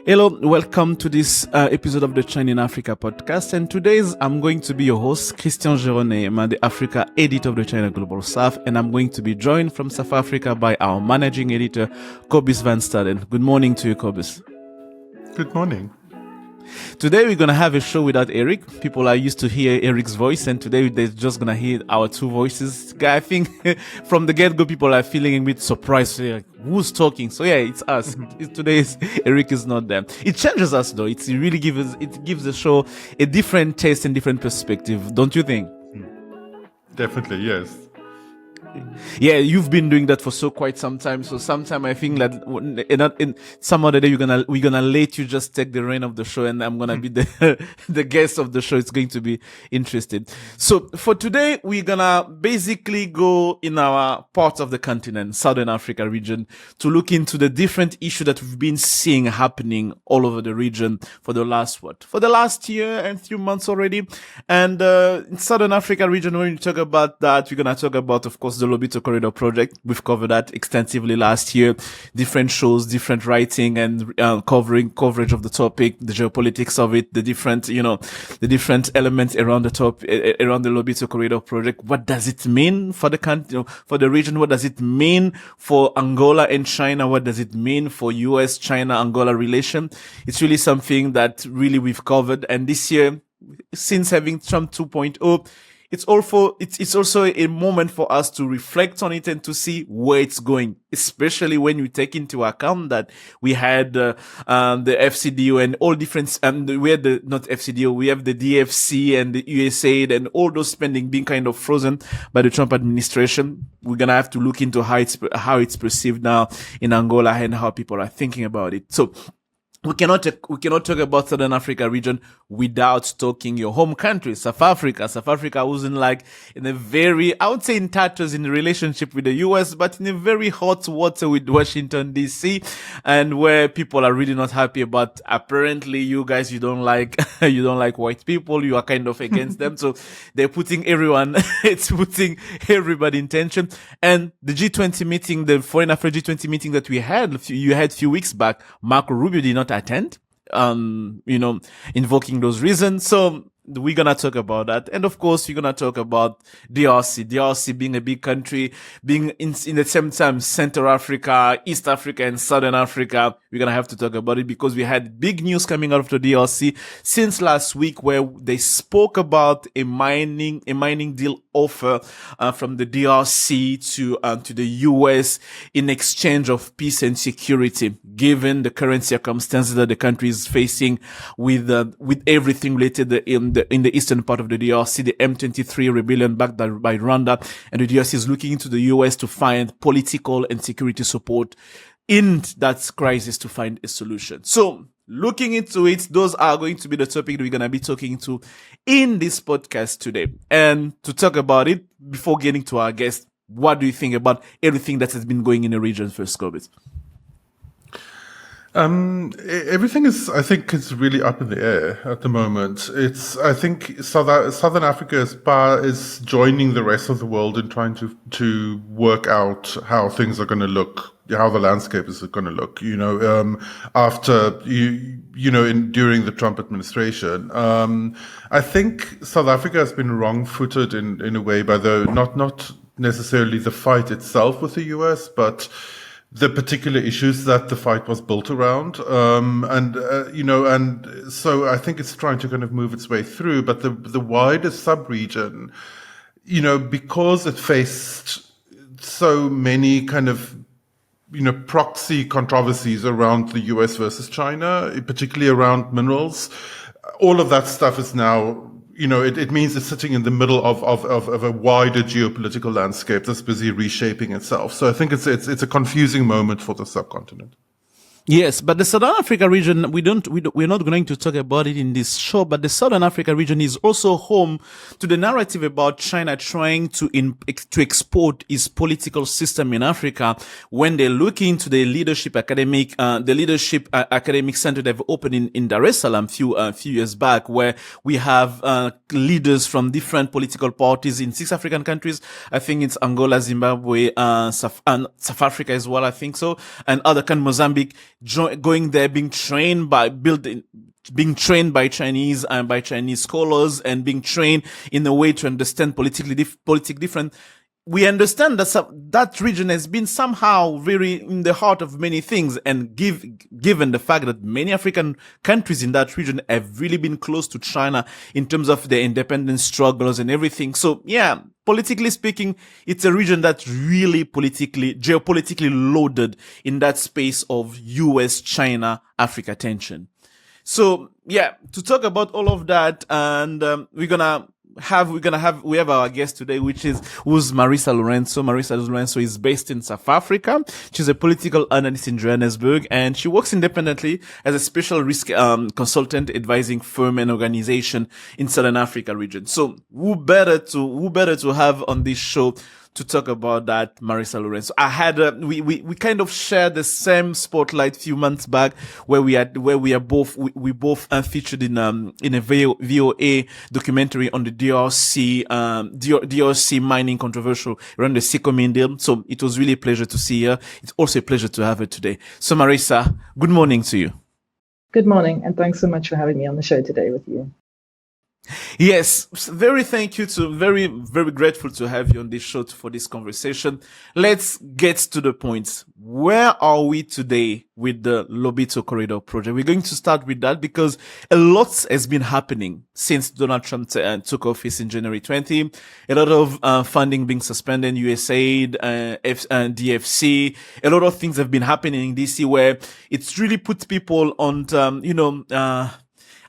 Hello, welcome to this episode of the China in Africa podcast. And today's I'm going to be your host, Christian Géraud. I'm the Africa editor of the China Global South, and I'm going to be joined from South Africa by our managing editor, Cobus van Staden. Good morning to you, Cobus. Good morning. Today we're going to have a show without Eric. People are used to hear Eric's voice, and today they're just going to hear our two voices. I think from the get-go people are feeling a bit surprised. Like, who's talking? So yeah, it's us. Eric is not there. It changes us though. It really gives the show a different taste and different perspective, don't you think? Definitely, yes. Yeah, you've been doing that for quite some time. So sometime I think that in some other day we're gonna let you just take the reign of the show, and I'm gonna be the guest of the show. It's going to be interesting. So for today, we're gonna basically go in our part of the continent, Southern Africa region, to look into the different issues that we've been seeing happening all over the region for the last year and few months already. And in Southern Africa region, when we talk about that, we're gonna talk about, of course, the Lobito Corridor Project. We've covered that extensively last year. Different shows, different writing, and coverage of the topic, the geopolitics of it, the different elements around around the Lobito Corridor Project. What does it mean for the country, for the region? What does it mean for Angola and China? What does it mean for US, China, Angola relation? It's really something that really we've covered. And this year, since having Trump 2.0, it's also a moment for us to reflect on it and to see where it's going, especially when you take into account that we had the FCDO and all different, we had not FCDO, we have the DFC and the USAID and all those spending being kind of frozen by the Trump administration. We're gonna have to look into how it's perceived now in Angola and how people are thinking about it. So we cannot talk about Southern Africa region without talking your home country, South Africa. South Africa wasn't in a very, I would say in tatters in the relationship with the US, but in a very hot water with Washington DC, and where people are really not happy about. Apparently, you guys, you don't like white people. You are kind of against them. So they're putting it's putting everybody in tension. And the G20 meeting, the Foreign Affairs G20 meeting that you had a few weeks back, Marco Rubio did not attend, invoking those reasons. So we're gonna talk about that. And of course, we're gonna talk about DRC being a big country, being in the same time Central Africa, East Africa, and Southern Africa. We're gonna have to talk about it because we had big news coming out of the DRC since last week, where they spoke about a mining deal offer from the DRC to the US in exchange of peace and security, given the current circumstances that the country is facing with everything related in the eastern part of the DRC, the M23 rebellion backed by Rwanda, and the DRC is looking into the US to find political and security support in that crisis to find a solution. So looking into it, those are going to be the topic that we're going to be talking to in this podcast today. And to talk about it, before getting to our guest, what do you think about everything that has been going in the region first, Cobalt? Everything is really up in the air at the moment. I think Southern Africa is joining the rest of the world in trying to work out how things are going to look, how the landscape is going to look. After during the Trump administration, I think South Africa has been wrong-footed in a way by not necessarily the fight itself with the US, but the particular issues that the fight was built around. And so I think it's trying to kind of move its way through, but the wider sub-region, because it faced so many kind of, proxy controversies around the US versus China, particularly around minerals, all of that stuff is now, it means it's sitting in the middle of a wider geopolitical landscape that's busy reshaping itself. So I think it's a confusing moment for the subcontinent. Yes, but the Southern Africa region, we're not going to talk about it in this show, but the Southern Africa region is also home to the narrative about China trying to export its political system in Africa when they look into the leadership academic center they've opened in Dar es Salaam few years back, where we have, leaders from different political parties in 6 African countries. I think it's Angola, Zimbabwe, South Africa as well, I think so, and other countries, Mozambique. going there, being trained by Chinese and by Chinese scholars, and being trained in a way to understand politic different. We understand that that region has been somehow very in the heart of many things, and given the fact that many African countries in that region have really been close to China in terms of their independence struggles and everything. So yeah, politically speaking, it's a region that's really geopolitically loaded in that space of US-China Africa tension. So yeah, to talk about all of that, and we have our guest today, who's Marisa Lourenço. Marisa Lourenço is based in South Africa. She's a political analyst in Johannesburg, and she works independently as a special risk consultant advising firm and organization in Southern Africa region. So who better to have on this show to talk about that, Marisa Lourenço. We kind of shared the same spotlight a few months back, where we both featured in a VOA documentary on the DRC mining controversial around the Sicomine deal. So it was really a pleasure to see her. It's also a pleasure to have her today. So Marisa, good morning to you. Good morning, and thanks so much for having me on the show today with you. Yes, very grateful to have you on this show for this conversation. Let's get to the point. Where are we today with the Lobito Corridor Project? We're going to start with that because a lot has been happening since Donald Trump took office in January 20. A lot of funding being suspended, USAID, DFC. A lot of things have been happening in DC where it's really put people on,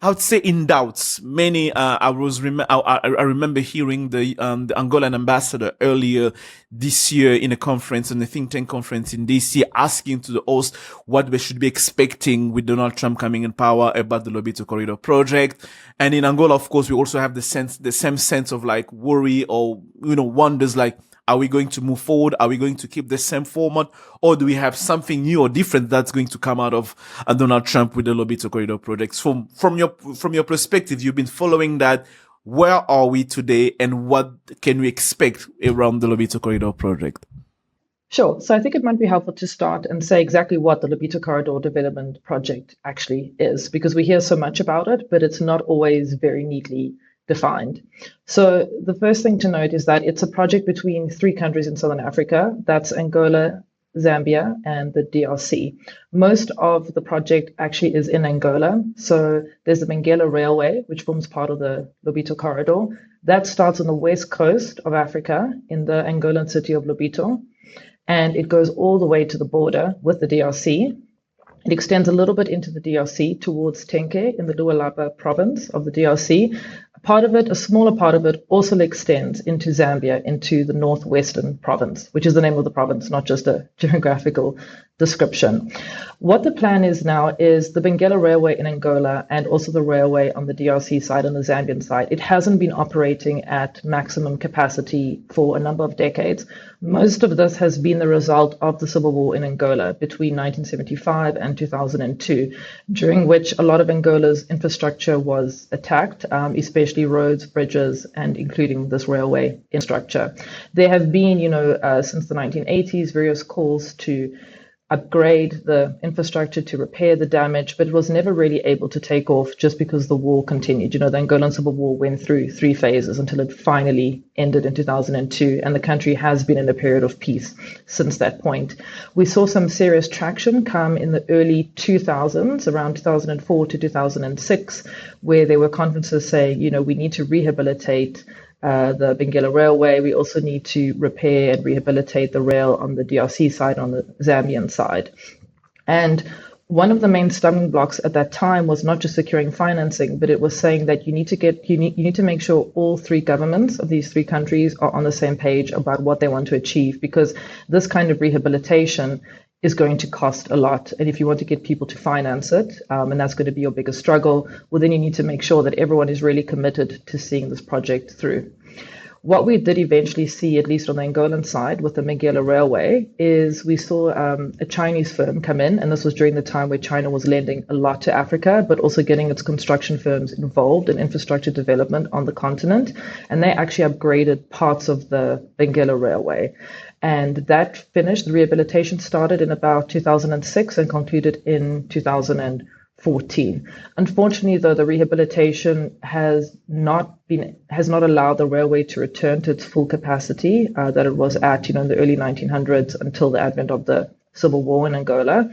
I would say in doubts. Many, I remember hearing the Angolan ambassador earlier this year in a conference, in a think tank conference in DC, asking to the host what they should be expecting with Donald Trump coming in power about the Lobito Corridor Project. And in Angola, of course, we also have the same sense of like worry or, wonders like, are we going to move forward? Are we going to keep the same format? Or do we have something new or different that's going to come out of Donald Trump with the Lobito Corridor Project? From your perspective, you've been following that. Where are we today, and what can we expect around the Lobito Corridor Project? Sure. So I think it might be helpful to start and say exactly what the Lobito Corridor Development Project actually is, because we hear so much about it, but it's not always very neatly defined. So the first thing to note is that it's a project between three countries in Southern Africa. That's Angola, Zambia, and the DRC. Most of the project actually is in Angola. So there's the Benguela Railway, which forms part of the Lobito Corridor. That starts on the west coast of Africa in the Angolan city of Lobito, and it goes all the way to the border with the DRC. It extends a little bit into the DRC towards Tenke in the Lualaba province of the DRC. A smaller part of it also extends into Zambia, into the northwestern province, which is the name of the province, not just a geographical description. What the plan is now is the Benguela Railway in Angola and also the railway on the DRC side and the Zambian side. It hasn't been operating at maximum capacity for a number of decades. Most of this has been the result of the civil war in Angola between 1975 and 2002, during which a lot of Angola's infrastructure was attacked, especially roads, bridges, and including this railway infrastructure. There have been, since the 1980s, various calls to upgrade the infrastructure to repair the damage, but it was never really able to take off just because the war continued. The Angolan Civil War went through three phases until it finally ended in 2002, and the country has been in a period of peace since that point. We saw some serious traction come in the early 2000s, around 2004 to 2006, where there were conferences saying, we need to rehabilitate the Benguela Railway. We also need to repair and rehabilitate the rail on the DRC side, on the Zambian side. And one of the main stumbling blocks at that time was not just securing financing, but it was saying that you need to make sure all three governments of these three countries are on the same page about what they want to achieve, because this kind of rehabilitation is going to cost a lot. And if you want to get people to finance it, and that's going to be your biggest struggle, well, then you need to make sure that everyone is really committed to seeing this project through. What we did eventually see, at least on the Angolan side with the Benguela Railway, is we saw a Chinese firm come in, and this was during the time where China was lending a lot to Africa, but also getting its construction firms involved in infrastructure development on the continent. And they actually upgraded parts of the Benguela Railway. And that finished, the rehabilitation started in about 2006 and concluded in 2014. Unfortunately, though, the rehabilitation has not allowed the railway to return to its full capacity that it was at, in the early 1900s until the advent of the civil war in Angola.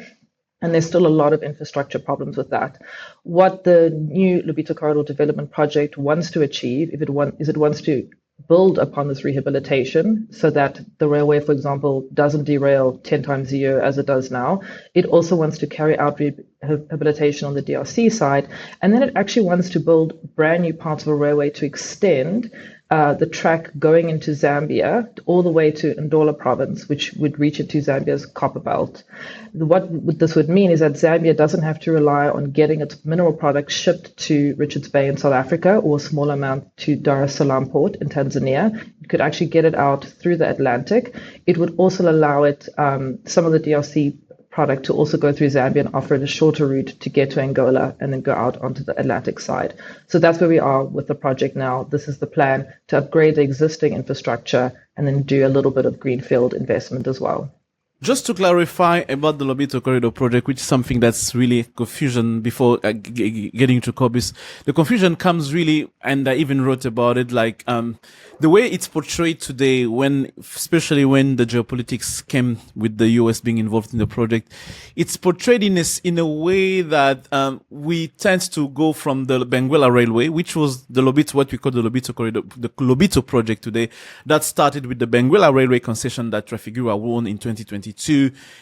And there's still a lot of infrastructure problems with that. What the new Lobito Corridor Development Project wants to achieve, it wants to build upon this rehabilitation so that the railway, for example, doesn't derail 10 times a year as it does now. It also wants to carry out rehabilitation on the DRC side. And then it actually wants to build brand new parts of a railway to extend the track going into Zambia all the way to Angola province, which would reach it to Zambia's Cobalt. What this would mean is that Zambia doesn't have to rely on getting its mineral products shipped to Richards Bay in South Africa or a small amount to Dar es Salaam port in Tanzania. It could actually get it out through the Atlantic. It would also allow it some of the DRC product to also go through Zambia and offer it a shorter route to get to Angola and then go out onto the Atlantic side. So that's where we are with the project now. This is the plan to upgrade the existing infrastructure and then do a little bit of greenfield investment as well. Just to clarify about the Lobito Corridor Project, which is something that's really confusion before getting to Cobus. The confusion comes really, and I even wrote about it, like, the way it's portrayed today especially when the geopolitics came with the US being involved in the project, it's portrayed in a way that, we tend to go from the Benguela Railway, which was what we call the Lobito Corridor, the Lobito Project today, that started with the Benguela Railway concession that Trafigura won in 2022.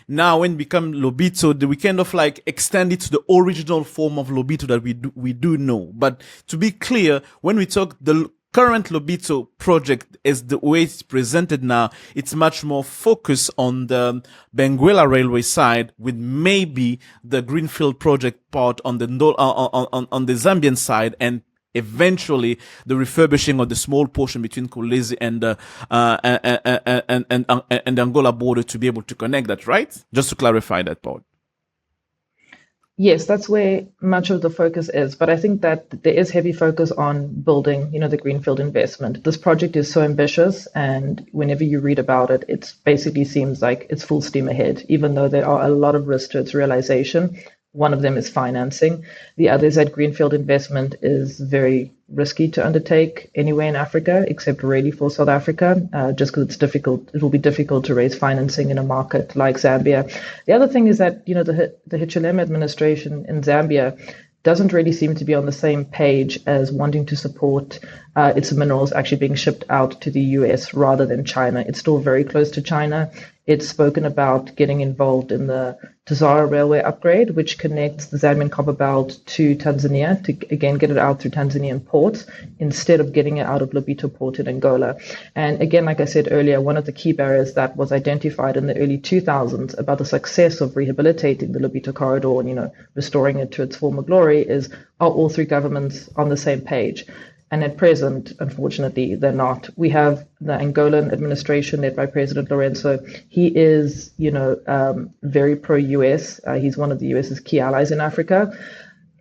Now, when it become Lobito, we kind of like extend it to the original form of Lobito that we do know. But to be clear, when we talk the current Lobito project as the way it's presented now, it's much more focused on the Benguela Railway side, with maybe the Greenfield project part on the Zambian side, and eventually the refurbishing of the small portion between Kolwezi and Angola border to be able to connect that, right? Just to clarify that part. Yes, that's where much of the focus is. But I think that there is heavy focus on building, the greenfield investment. This project is so ambitious, and whenever you read about it, it basically seems like it's full steam ahead, even though there are a lot of risks to its realization. One of them is financing. The other is that greenfield investment is very risky to undertake anywhere in Africa, except really for South Africa, just because it's difficult. It will be difficult to raise financing in a market like Zambia. The other thing is that, the Hichilema administration in Zambia doesn't really seem to be on the same page as wanting to support its minerals actually being shipped out to the US rather than China. It's still very close to China. It's spoken about getting involved in the Tazara Railway upgrade, which connects the Zambian copper belt to Tanzania to, again, get it out through Tanzanian ports instead of getting it out of Lobito port in Angola. And again, like I said earlier, one of the key barriers that was identified in the early 2000s about the success of rehabilitating the Lobito corridor and, restoring it to its former glory is, are all three governments on the same page? And at present, unfortunately, they're not. We have the Angolan administration led by President Lourenço. He is, very pro-US. He's one of the US's key allies in Africa.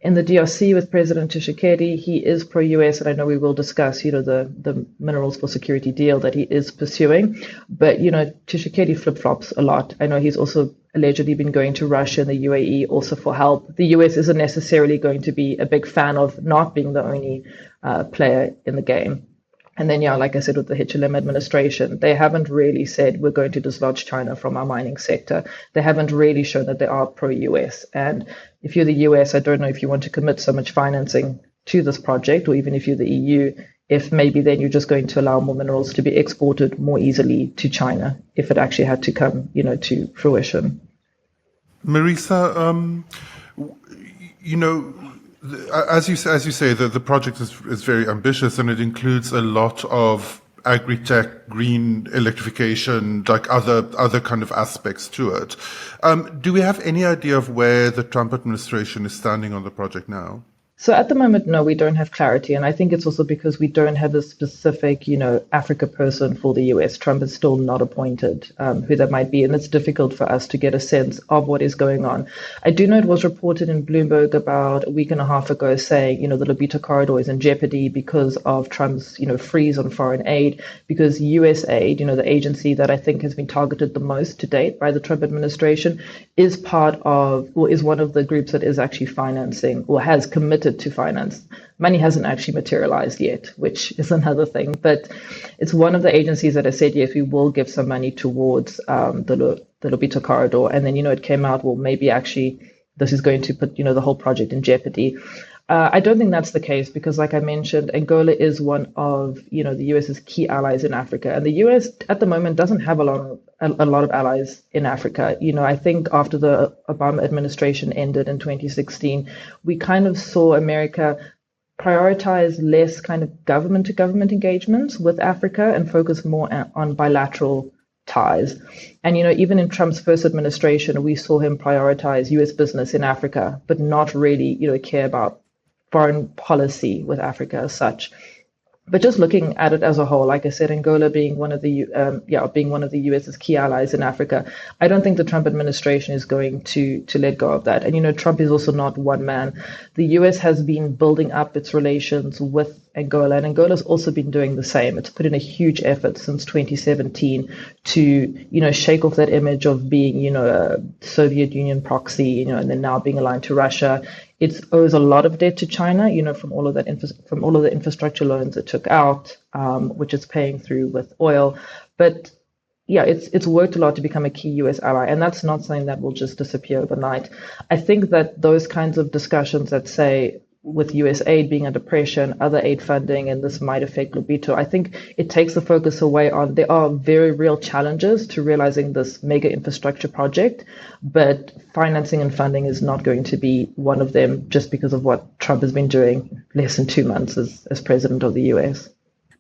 In the DRC with President Tshisekedi, he is pro-US, and I know we will discuss, the minerals for security deal that he is pursuing. But, Tshisekedi flip-flops a lot. I know he's also allegedly been going to Russia and the UAE also for help. The US isn't necessarily going to be a big fan of not being the only player in the game. And then, like I said, with the Hichilema administration, they haven't really said we're going to dislodge China from our mining sector. They haven't really shown that they are pro-US. And if you're the US, I don't know if you want to commit so much financing to this project, or even if you're the EU, if maybe then you're just going to allow more minerals to be exported more easily to China if it actually had to come, to fruition. Marisa, as you say, the project is very ambitious, and it includes a lot of agri-tech, green electrification, like other kind of aspects to it. Do we have any idea of where the Trump administration is standing on the project now? So at the moment, no, we don't have clarity. And I think it's also because we don't have a specific, Africa person for the US. Trump is still not appointed, who that might be. And it's difficult for us to get a sense of what is going on. I do know it was reported in Bloomberg about a week and a half ago saying, the Lobito Corridor is in jeopardy because of Trump's, freeze on foreign aid, because USAID, the agency that I think has been targeted the most to date by the Trump administration, is part of, or is one of the groups that is actually financing or has committed to finance. Money hasn't actually materialized yet, which is another thing. But it's one of the agencies that has said, yes, we will give some money towards the Lobito Corridor. And then, it came out, well, maybe actually this is going to put, the whole project in jeopardy. I don't think that's the case because, like I mentioned, Angola is one of, the US's key allies in Africa. And the US at the moment doesn't have a lot of allies in Africa. I think after the Obama administration ended in 2016, we kind of saw America prioritize less kind of government to government engagements with Africa and focus more on bilateral ties. And, even in Trump's first administration, we saw him prioritize US business in Africa, but not really, care about foreign policy with Africa as such. But just looking at it as a whole, like I said, Angola being one of the US's key allies in Africa, I don't think the Trump administration is going to let go of that. And Trump is also not one man. The US has been building up its relations with Angola, and Angola's also been doing the same. It's put in a huge effort since 2017 to shake off that image of being a Soviet Union proxy, and then now being aligned to Russia. It owes a lot of debt to China, from all of that from all of the infrastructure loans it took out, which it's paying through with oil. But yeah, it's worked a lot to become a key US ally, and that's not something that will just disappear overnight. I think that those kinds of discussions that say with US aid being under pressure and other aid funding, and this might affect Lobito, I think it takes the focus away on there are very real challenges to realizing this mega infrastructure project, but financing and funding is not going to be one of them just because of what Trump has been doing less than 2 months as president of the US.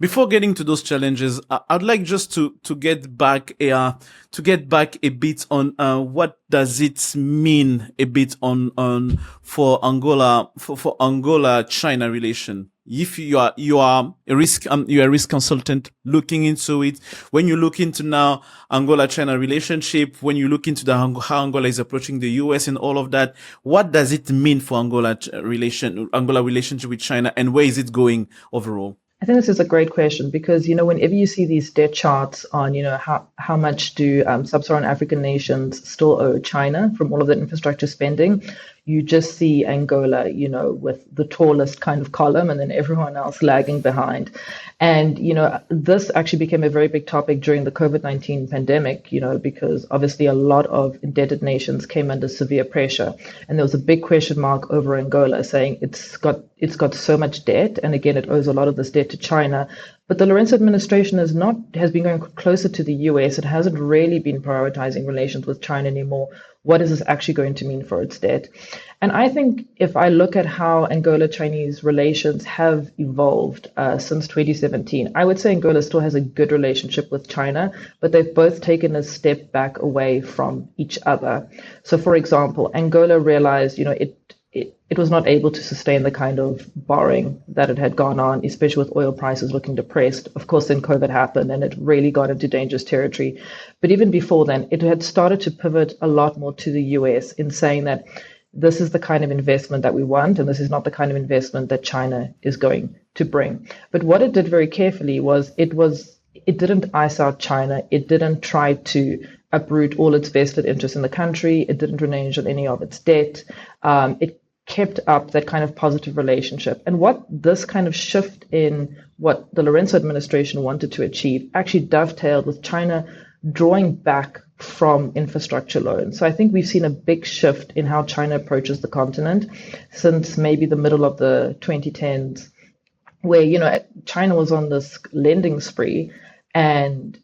Before getting to those challenges, I'd like just to get back a bit on what does it mean a bit on for Angola for Angola China relation. If you are a risk consultant looking into it, when you look into now Angola China relationship, when you look into how Angola is approaching the US and all of that, what does it mean for Angola relationship with China, and where is it going overall? I think this is a great question because, whenever you see these debt charts on, how much do sub-Saharan African nations still owe China from all of the infrastructure spending, you just see Angola, with the tallest kind of column and then everyone else lagging behind. And, this actually became a very big topic during the COVID-19 pandemic, because obviously a lot of indebted nations came under severe pressure. And there was a big question mark over Angola saying it's got so much debt. And again, it owes a lot of this debt to China. But the Lourenço administration has been going closer to the US. It hasn't really been prioritizing relations with China anymore. What is this actually going to mean for its debt? And I think if I look at how Angola-Chinese relations have evolved since 2017, I would say Angola still has a good relationship with China, but they've both taken a step back away from each other. So, for example, Angola realized, it was not able to sustain the kind of borrowing that it had gone on, especially with oil prices looking depressed. Of course, then COVID happened and it really got into dangerous territory. But even before then, it had started to pivot a lot more to the US in saying that this is the kind of investment that we want, and this is not the kind of investment that China is going to bring. But what it did very carefully was it didn't ice out China. It didn't try to uproot all its vested interests in the country. It didn't renege on any of its debt. It kept up that kind of positive relationship. And what this kind of shift in what the Lourenço administration wanted to achieve actually dovetailed with China drawing back from infrastructure loans. So I think we've seen a big shift in how China approaches the continent since maybe the middle of the 2010s, where, China was on this lending spree, and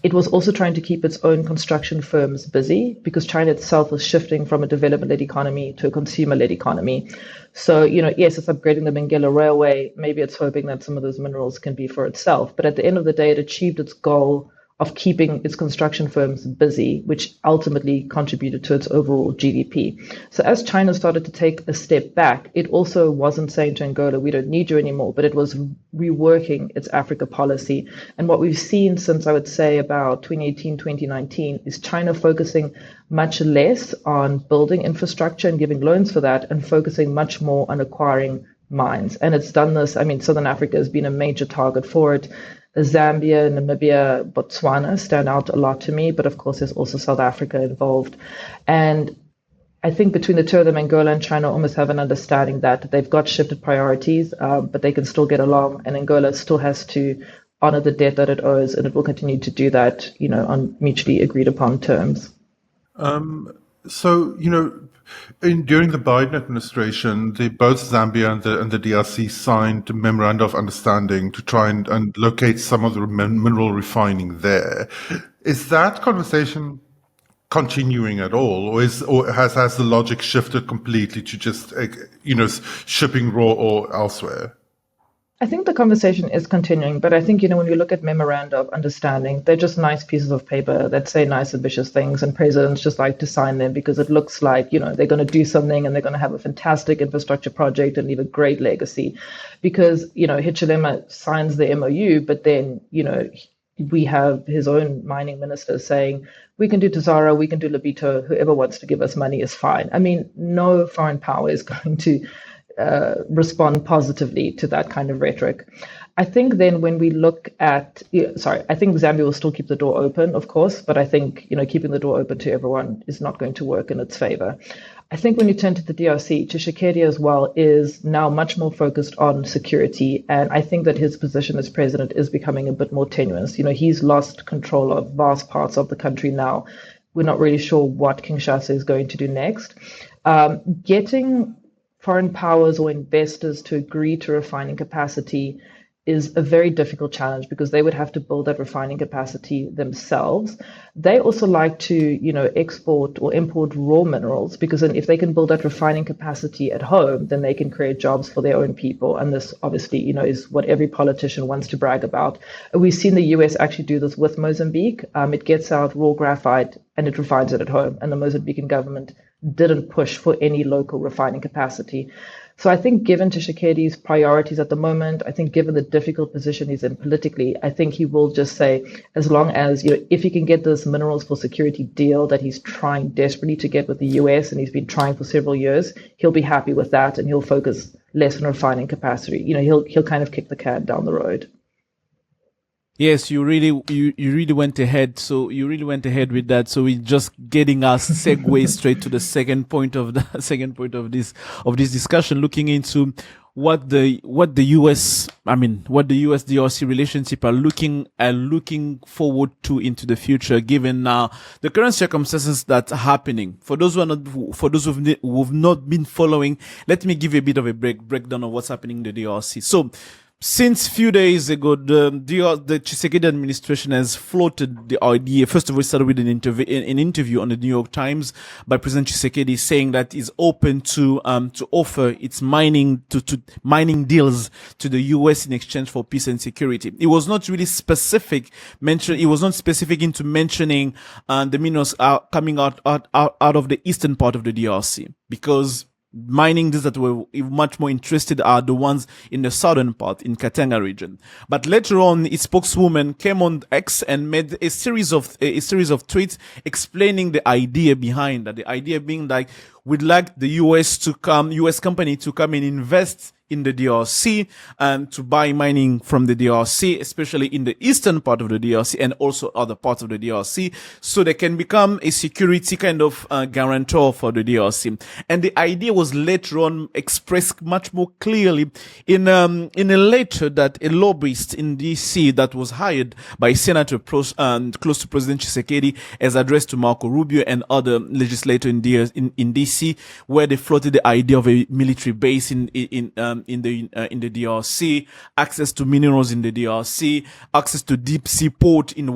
it was also trying to keep its own construction firms busy because China itself was shifting from a development-led economy to a consumer-led economy. So, yes, it's upgrading the Benguela Railway. Maybe it's hoping that some of those minerals can be for itself. But at the end of the day, it achieved its goal of keeping its construction firms busy, which ultimately contributed to its overall GDP. So as China started to take a step back, it also wasn't saying to Angola, we don't need you anymore, but it was reworking its Africa policy. And what we've seen since, I would say, about 2018, 2019, is China focusing much less on building infrastructure and giving loans for that, and focusing much more on acquiring mines. And it's done this, I mean, Southern Africa has been a major target for it. Zambia, Namibia, Botswana stand out a lot to me, but of course there's also South Africa involved. And I think between the two of them, Angola and China almost have an understanding that they've got shifted priorities, but they can still get along, and Angola still has to honor the debt that it owes, and it will continue to do that, on mutually agreed upon terms. So, during the Biden administration, both Zambia and the DRC signed a memorandum of understanding to try and locate some of the mineral refining there. Is that conversation continuing at all, or has the logic shifted completely to just shipping raw ore elsewhere? I think the conversation is continuing, but I think, when you look at memoranda of understanding, they're just nice pieces of paper that say nice, ambitious things, and presidents just like to sign them because it looks like, they're going to do something and they're going to have a fantastic infrastructure project and leave a great legacy. Because, Hichilema signs the MOU, but then, we have his own mining minister saying, we can do Tazara, we can do Lobito, whoever wants to give us money is fine. I mean, no foreign power is going to respond positively to that kind of rhetoric. I think then when we look at, I think Zambia will still keep the door open, of course, but I think, keeping the door open to everyone is not going to work in its favor. I think when you turn to the DRC, Tshisekedi as well is now much more focused on security. And I think that his position as president is becoming a bit more tenuous. He's lost control of vast parts of the country now. We're not really sure what Kinshasa is going to do next. Getting foreign powers or investors to agree to refining capacity is a very difficult challenge because they would have to build that refining capacity themselves. They also like to, export or import raw minerals because then if they can build that refining capacity at home, then they can create jobs for their own people. And this obviously, is what every politician wants to brag about. We've seen the US actually do this with Mozambique. It gets out raw graphite and it refines it at home. And the Mozambican government didn't push for any local refining capacity. So I think given Tshisekedi's priorities at the moment, I think given the difficult position he's in politically, I think he will just say, as long as, if he can get this minerals for security deal that he's trying desperately to get with the US and he's been trying for several years, he'll be happy with that and he'll focus less on refining capacity. He'll kind of kick the can down the road. Yes, you really went ahead. So you really went ahead with that. So we're just getting us segue straight to the second point of this discussion, looking into what the US DRC relationship are looking forward to into the future, given now the current circumstances that are happening. For those who've not been following, let me give you a bit of a breakdown of what's happening in the DRC. So, since few days ago, the Tshisekedi administration has floated the idea. First of all, it started with an interview on the New York Times by President Tshisekedi saying that he's open to offer its mining deals to the US in exchange for peace and security. It was not really specific into mentioning the minerals coming out of the eastern part of the DRC, because mining deals that were much more interested are the ones in the southern part, in Katanga region. But later on, its spokeswoman came on X and made a series of tweets explaining the idea behind that. The idea being like, we'd like the US company to come and invest in the DRC and to buy mining from the DRC, especially in the eastern part of the DRC and also other parts of the DRC, so they can become a security kind of guarantor for the DRC. And the idea was later on expressed much more clearly in a letter that a lobbyist in DC that was hired by a senator close to President Tshisekedi as addressed to Marco Rubio and other legislators in DC, where they floated the idea of a military base in the DRC, access to minerals in the DRC, access to deep sea port in the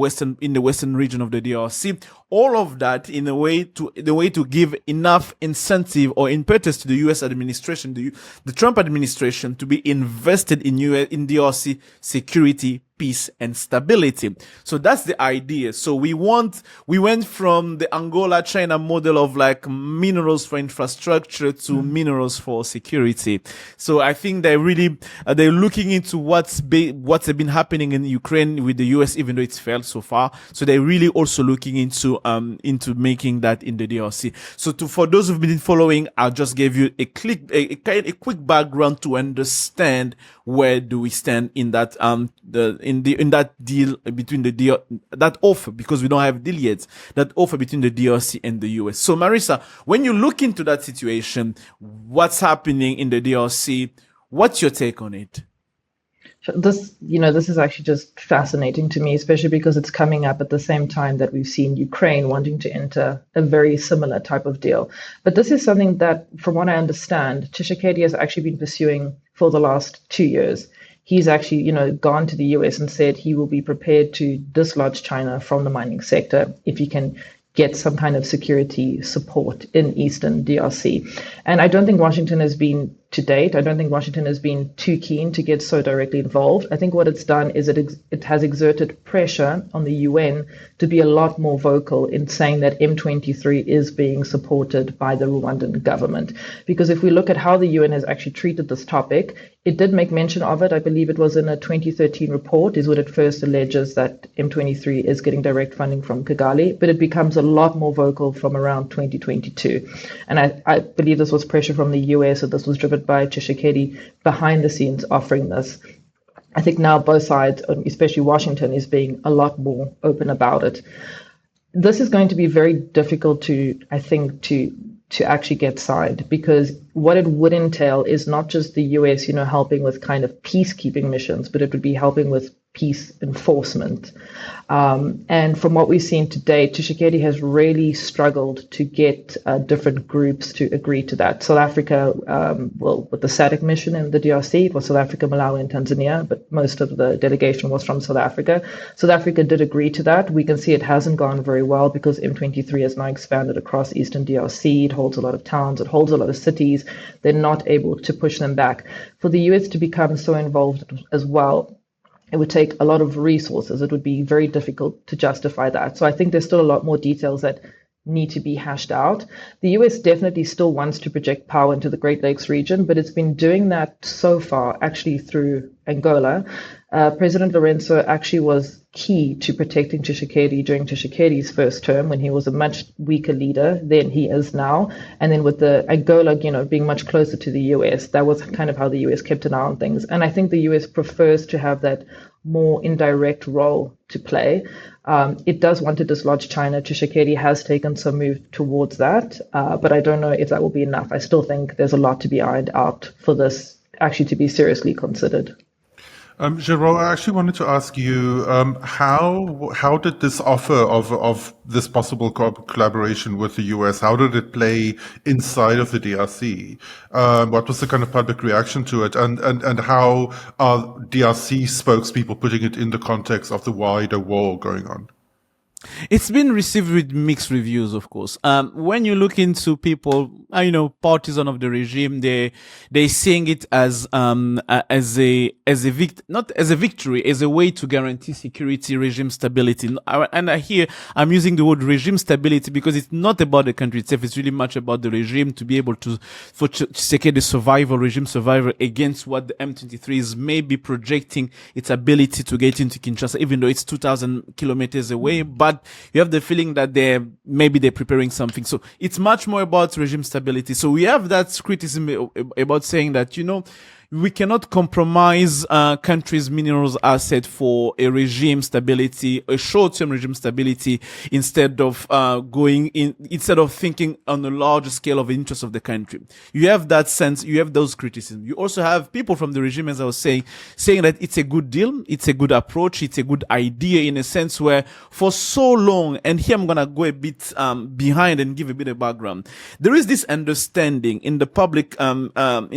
western region of the DRC. All of that in a way to give enough incentive or impetus to the US administration, the Trump administration, to be invested in DRC security, peace and stability. So that's the idea. So we went from the Angola-China model of like minerals for infrastructure to minerals for security. So I think they're looking into what's been happening in Ukraine with the US, even though it's failed so far. So they're really also looking into making that in the DRC. So for those who've been following, I'll just give you a quick background to understand where do we stand in that in that deal between that offer, because we don't have a deal yet, that offer between the DRC and the US. So Marisa, when you look into that situation, what's happening in the DRC, what's your take on it? This is actually just fascinating to me, especially because it's coming up at the same time that we've seen Ukraine wanting to enter a very similar type of deal. But this is something that, from what I understand, Tshisekedi has actually been pursuing for the last 2 years. He's actually, gone to the US and said he will be prepared to dislodge China from the mining sector if he can get some kind of security support in Eastern DRC. And I don't think Washington has been, to date, I don't think Washington has been too keen to get so directly involved. I think what it's done is it has exerted pressure on the UN to be a lot more vocal in saying that M23 is being supported by the Rwandan government. Because if we look at how the UN has actually treated this topic, it did make mention of it. I believe it was in a 2013 report is when it first alleges that M23 is getting direct funding from Kigali, but it becomes a lot more vocal from around 2022. And I believe this was pressure from the US, or this was driven by Tshisekedi behind the scenes offering this. I think now both sides, especially Washington, is being a lot more open about it. This is going to be very difficult to actually get signed, because what it would entail is not just the US, helping with kind of peacekeeping missions, but it would be helping with peace enforcement. And from what we've seen to date, Tshisekedi has really struggled to get different groups to agree to that. South Africa, with the SADC mission in the DRC, it was South Africa, Malawi, and Tanzania, but most of the delegation was from South Africa. South Africa did agree to that. We can see it hasn't gone very well because M23 has now expanded across Eastern DRC. It holds a lot of towns. It holds a lot of cities. They're not able to push them back. For the US to become so involved as well, it would take a lot of resources. It would be very difficult to justify that. So I think there's still a lot more details that need to be hashed out. The US definitely still wants to project power into the Great Lakes region, but it's been doing that so far actually through Angola. President Lourenço actually was key to protecting Tshisekedi during Tshisekedi's first term, when he was a much weaker leader than he is now. And then with the Angola, being much closer to the US, that was kind of how the US kept an eye on things. And I think the US prefers to have that more indirect role to play. It does want to dislodge China. Tshisekedi has taken some move towards that, but I don't know if that will be enough. I still think there's a lot to be ironed out for this actually to be seriously considered. Géraud, I actually wanted to ask you, how did this offer of this possible collaboration with the US, how did it play inside of the DRC? What was the kind of public reaction to it? And how are DRC spokespeople putting it in the context of the wider war going on? It's been received with mixed reviews, of course. When you look into people, partisan of the regime, they're seeing it as not as a victory, as a way to guarantee security, regime stability. And I'm using the word regime stability because it's not about the country itself. It's really much about the regime, to be able to secure the regime survival against what the M23 is maybe projecting its ability to get into Kinshasa, even though it's 2,000 kilometers away. But you have the feeling that they're preparing something. So it's much more about regime stability. So we have that criticism about saying that, we cannot compromise countries' minerals asset for a regime stability, a short-term regime stability, instead of thinking on a larger scale of the interest of the country. You have that sense, you have those criticisms. You also have people from the regime, as I was saying that it's a good deal, it's a good approach, it's a good idea, in a sense where for so long, and here I'm gonna go a bit behind and give a bit of background. There is this understanding in the public in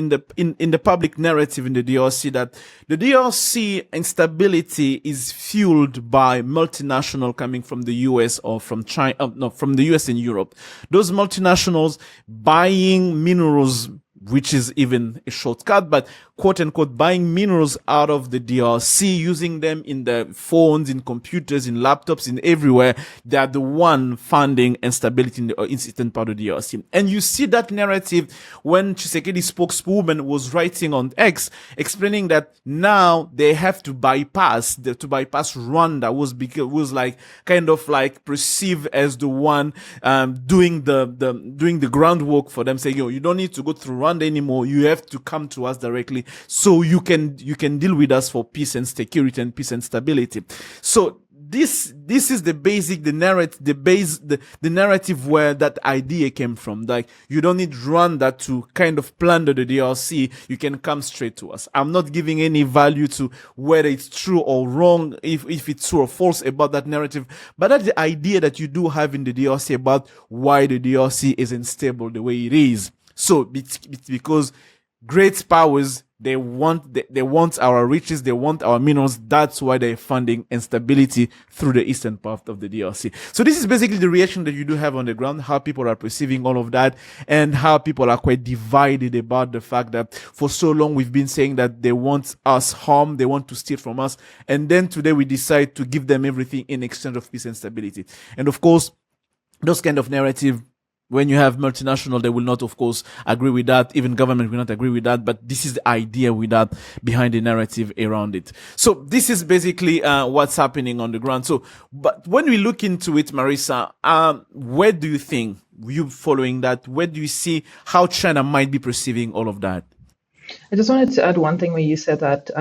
the public narrative in the DRC that the DRC instability is fueled by multinational coming from the US or from China, from the US and Europe. Those multinationals buying minerals which is even a shortcut, but quote unquote buying minerals out of the DRC, using them in the phones, in computers, in laptops, in everywhere. They are the one funding instability in the eastern part of the DRC. And you see that narrative when Tshisekedi's spokeswoman was writing on X, explaining that now they have to bypass Rwanda was like kind of like perceived as the one doing the groundwork for them, saying, you don't need to go through Rwanda anymore. You have to come to us directly, so you can deal with us for peace and security and peace and stability. So this is the narrative where that idea came from. Like, you don't need Rwanda to kind of plunder the DRC. You can come straight to us. I'm not giving any value to whether it's true or wrong, if it's true or false about that narrative, but that's the idea that you do have in the DRC about why the DRC isn't stable the way it is. So it's because great powers, they want our riches, they want our minerals. That's why they're funding instability through the eastern part of the DRC. So this is basically the reaction that you do have on the ground, how people are perceiving all of that, and how people are quite divided about the fact that for so long we've been saying that they want us harm, they want to steal from us, and then today we decide to give them everything in exchange of peace and stability. And of course, those kind of narrative, when you have multinational, they will not, of course, agree with that. Even government will not agree with that. But this is the idea with that behind the narrative around it. So this is basically what's happening on the ground. So, but when we look into it, Marisa, where do you think, you following that, where do you see how China might be perceiving all of that? I just wanted to add one thing where you said that,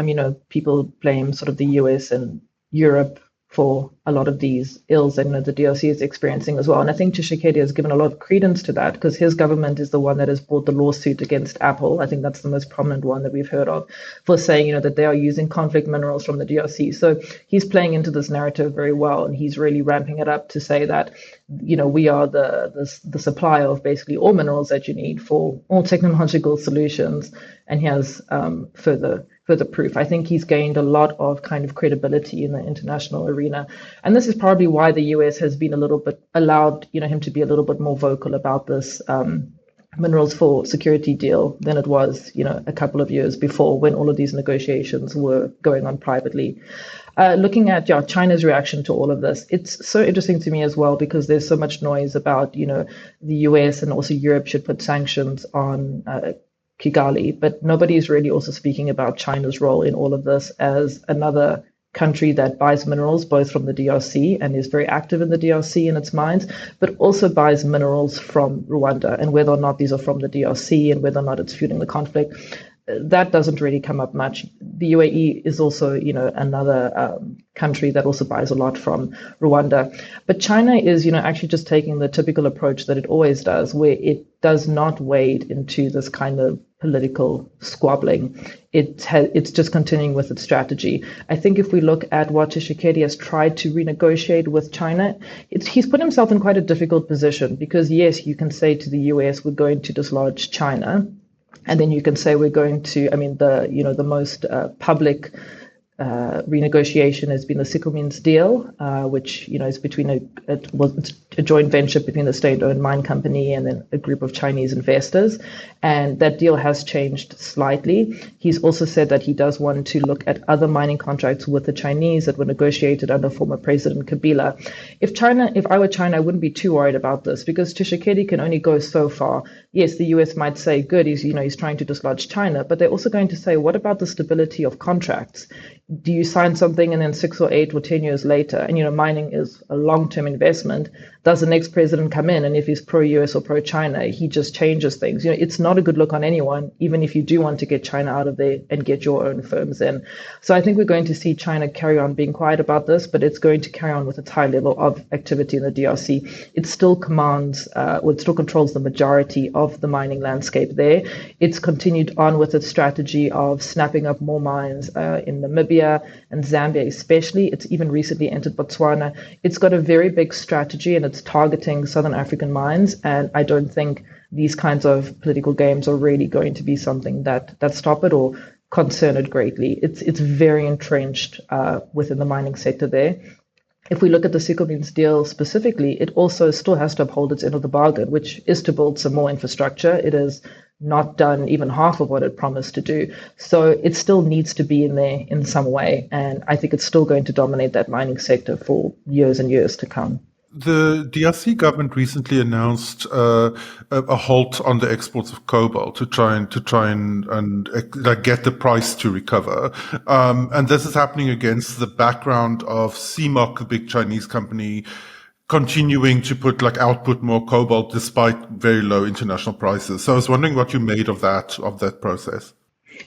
people blame sort of the US and Europe for a lot of these ills that the DRC is experiencing as well. And I think Tshisekedi has given a lot of credence to that, because his government is the one that has brought the lawsuit against Apple. I think that's the most prominent one that we've heard of, for saying, that they are using conflict minerals from the DRC. So he's playing into this narrative very well, and he's really ramping it up to say that, we are the supplier of basically all minerals that you need for all technological solutions. And he has further proof. I think he's gained a lot of kind of credibility in the international arena. And this is probably why the US has been a little bit allowed, him to be a little bit more vocal about this minerals for security deal than it was, a couple of years before, when all of these negotiations were going on privately. Looking at China's reaction to all of this, it's so interesting to me as well, because there's so much noise about, the US and also Europe should put sanctions on Kigali, but nobody's really also speaking about China's role in all of this as another country that buys minerals both from the DRC and is very active in the DRC in its mines, but also buys minerals from Rwanda, and whether or not these are from the DRC and whether or not it's fueling the conflict, that doesn't really come up much. The UAE is also, another country that also buys a lot from Rwanda. But China is, actually just taking the typical approach that it always does, where it does not wade into this kind of political squabbling. It's just continuing with its strategy. I think if we look at what Tshisekedi has tried to renegotiate with China, he's put himself in quite a difficult position, because yes, you can say to the US, we're going to dislodge China. And then you can say we're going to, the most public renegotiation has been the Siemens deal, which, is between it's a joint venture between the state-owned mine company and then a group of Chinese investors. And that deal has changed slightly. He's also said that he does want to look at other mining contracts with the Chinese that were negotiated under former President Kabila. If I were China, I wouldn't be too worried about this, because Tshisekedi can only go so far. Yes, the US might say, good, he's trying to dislodge China, but they're also going to say, what about the stability of contracts? Do you sign something and then 6 or 8 or 10 years later, and mining is a long-term investment, does the next president come in, and if he's pro-US or pro-China, he just changes things? It's not a good look on anyone, even if you do want to get China out of there and get your own firms in. So I think we're going to see China carry on being quiet about this, but it's going to carry on with its high level of activity in the DRC. It still commands, it still controls the majority of the mining landscape there. It's continued on with its strategy of snapping up more mines in Namibia and Zambia especially. It's even recently entered Botswana. It's got a very big strategy, and it's targeting Southern African mines. And I don't think these kinds of political games are really going to be something that stop it or concern it greatly. It's very entrenched within the mining sector there. If we look at the Siemens deal specifically, it also still has to uphold its end of the bargain, which is to build some more infrastructure. It is not done even half of what it promised to do. So it still needs to be in there in some way. And I think it's still going to dominate that mining sector for years and years to come. The DRC government recently announced a halt on the exports of cobalt to try and like get the price to recover. And this is happening against the background of CMOC, the big Chinese company, continuing to output more cobalt despite very low international prices. So I was wondering what you made of that process.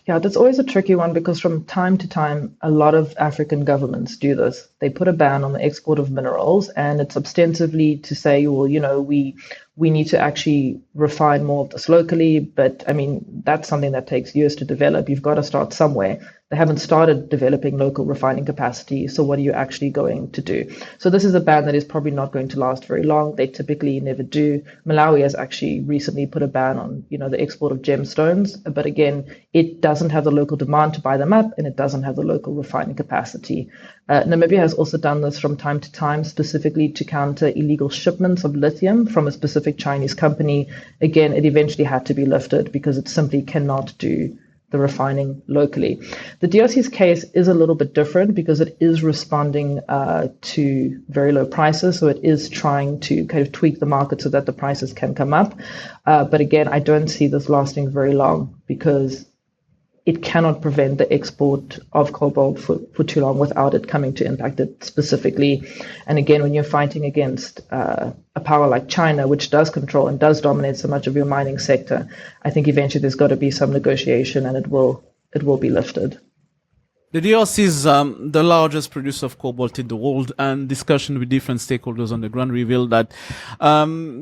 Yeah, that's always a tricky one because from time to time, a lot of African governments do this. They put a ban on the export of minerals, and it's ostensibly to say, well, we need to actually refine more of this locally. But I mean, that's something that takes years to develop. You've got to start somewhere. They haven't started developing local refining capacity. So what are you actually going to do? So this is a ban that is probably not going to last very long. They typically never do. Malawi has actually recently put a ban on, the export of gemstones. But again, it doesn't have the local demand to buy them up, and it doesn't have the local refining capacity. Namibia has also done this from time to time, specifically to counter illegal shipments of lithium from a specific Chinese company. Again, it eventually had to be lifted because it simply cannot do the refining locally. The DRC's case is a little bit different because it is responding to very low prices. So it is trying to kind of tweak the market so that the prices can come up. But again, I don't see this lasting very long because it cannot prevent the export of cobalt for too long without it coming to impact it specifically. And again, when you're fighting against a power like China, which does control and does dominate so much of your mining sector, I think eventually there's got to be some negotiation and it will be lifted. The DRC is the largest producer of cobalt in the world, and discussion with different stakeholders on the ground revealed that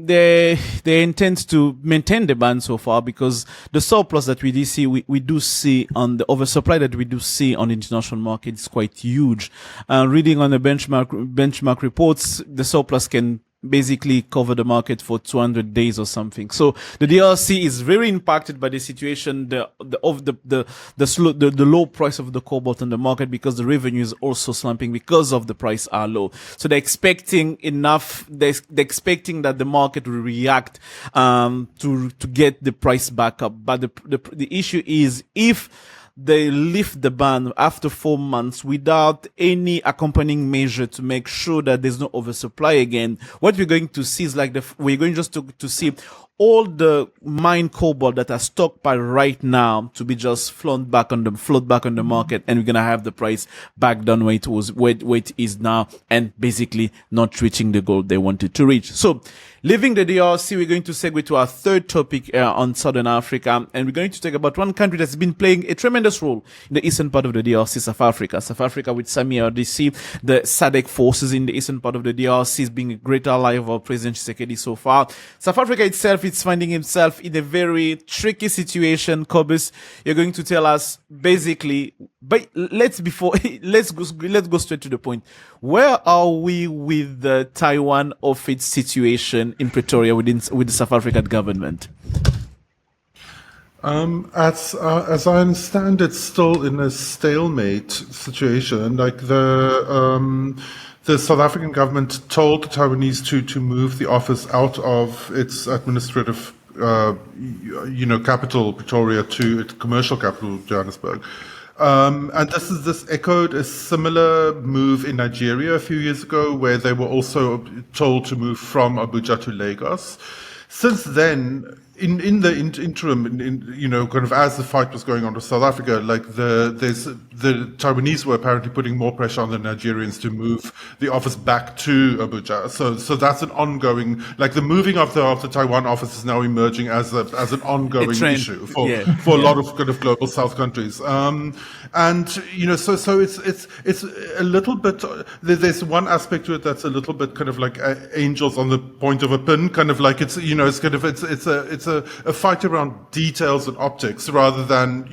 they intend to maintain the ban so far because the surplus that we do see on the oversupply that we do see on the international market is quite huge. Reading on the benchmark reports, the surplus can basically cover the market for 200 days or something. So the DRC is very impacted by the situation of the low price of the cobalt on the market because the revenue is also slumping because of the price are low. So they're expecting they're expecting that the market will react to get the price back up. But the issue is if they lift the ban after 4 months without any accompanying measure to make sure that there's no oversupply again, what we're going to see is we're going just to see all the mined cobalt that are stockpiled right now to be just float back on the market, and we're gonna have the price back down where it is now, and basically not reaching the goal they wanted to reach. So, leaving the DRC, we're going to segue to our third topic on Southern Africa, and we're going to talk about one country that's been playing a tremendous role in the eastern part of the DRC, South Africa. South Africa with SAMIA RDC, the SADC forces in the eastern part of the DRC, is being a great ally of our President Tshisekedi so far. South Africa itself is finding himself in a very tricky situation. Cobus, you're going to tell us basically, but let's go straight to the point. Where are we with the Taiwan of its situation in Pretoria with the South African government? As I understand, it's still in a stalemate situation. Like the South African government told the Taiwanese to move the office out of its administrative, capital, Pretoria, to its commercial capital, Johannesburg. And this echoed a similar move in Nigeria a few years ago, where they were also told to move from Abuja to Lagos. Since then, in the interim, kind of as the fight was going on with South Africa, like the Taiwanese were apparently putting more pressure on the Nigerians to move the office back to Abuja. So that's an ongoing, like the moving of the Taiwan office is now emerging as an ongoing issue for a lot of kind of global South countries. So it's a little bit. There's one aspect to it that's a little bit kind of like angels on the point of a pin, kind of like it's a fight around details and optics rather than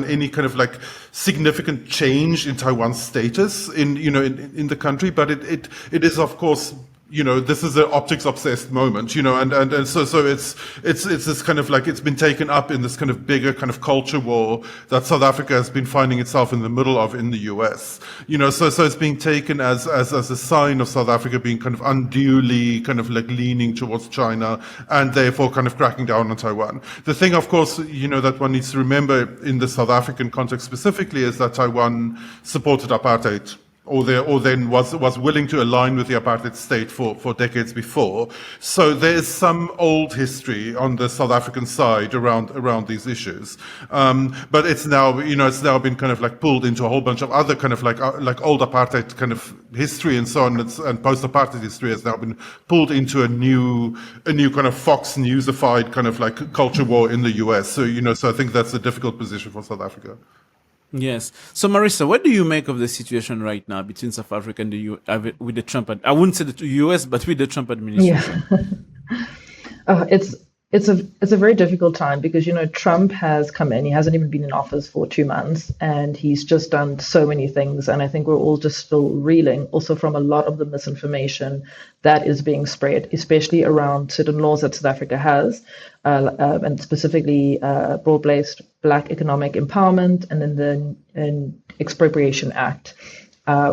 any kind of like significant change in Taiwan's status in the country. But it is, of course, this is an optics obsessed moment, and so it's this kind of like, it's been taken up in this kind of bigger kind of culture war that South Africa has been finding itself in the middle of in the US, so it's being taken as a sign of South Africa being kind of unduly kind of like leaning towards China and therefore kind of cracking down on Taiwan. The thing, of course, that one needs to remember in the South African context specifically is that Taiwan supported apartheid, or then was willing to align with the apartheid state for decades before. So there is some old history on the South African side around these issues. But it's now been kind of like pulled into a whole bunch of other kind of like old apartheid kind of history and so on, and post-apartheid history has now been pulled into a new kind of Fox Newsified kind of like culture war in the US. So, so I think that's a difficult position for South Africa. Yes. So, Marisa, what do you make of the situation right now between South Africa and the with the Trump? I wouldn't say the US, but with the Trump administration. Yeah. It's a very difficult time because Trump has come in. He hasn't even been in office for 2 months, and he's just done so many things. And I think we're all just still reeling, also from a lot of the misinformation that is being spread, especially around certain laws that South Africa has, and specifically broad-based Black economic empowerment, and then the Expropriation Act,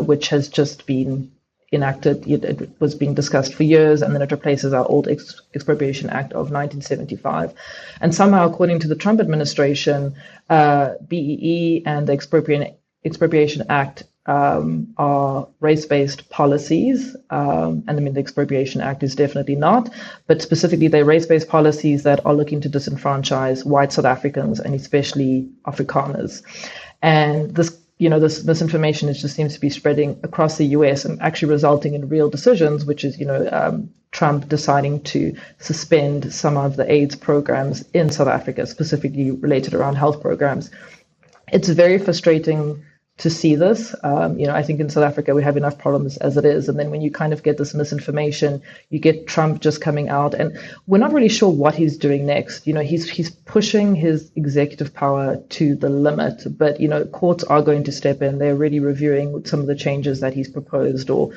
which has just been enacted. It was being discussed for years, and then it replaces our old Expropriation Act of 1975. And somehow, according to the Trump administration, BEE and the Expropriation Act are race-based policies. And I mean, the Expropriation Act is definitely not, but specifically they're race-based policies that are looking to disenfranchise white South Africans and especially Afrikaners. And this misinformation just seems to be spreading across the US and actually resulting in real decisions, which is, Trump deciding to suspend some of the AIDS programs in South Africa, specifically related around health programs. It's very frustrating to see this. I think in South Africa, we have enough problems as it is. And then when you kind of get this misinformation, you get Trump just coming out, and we're not really sure what he's doing next. He's pushing his executive power to the limit, but, courts are going to step in. They're already reviewing some of the changes that he's proposed or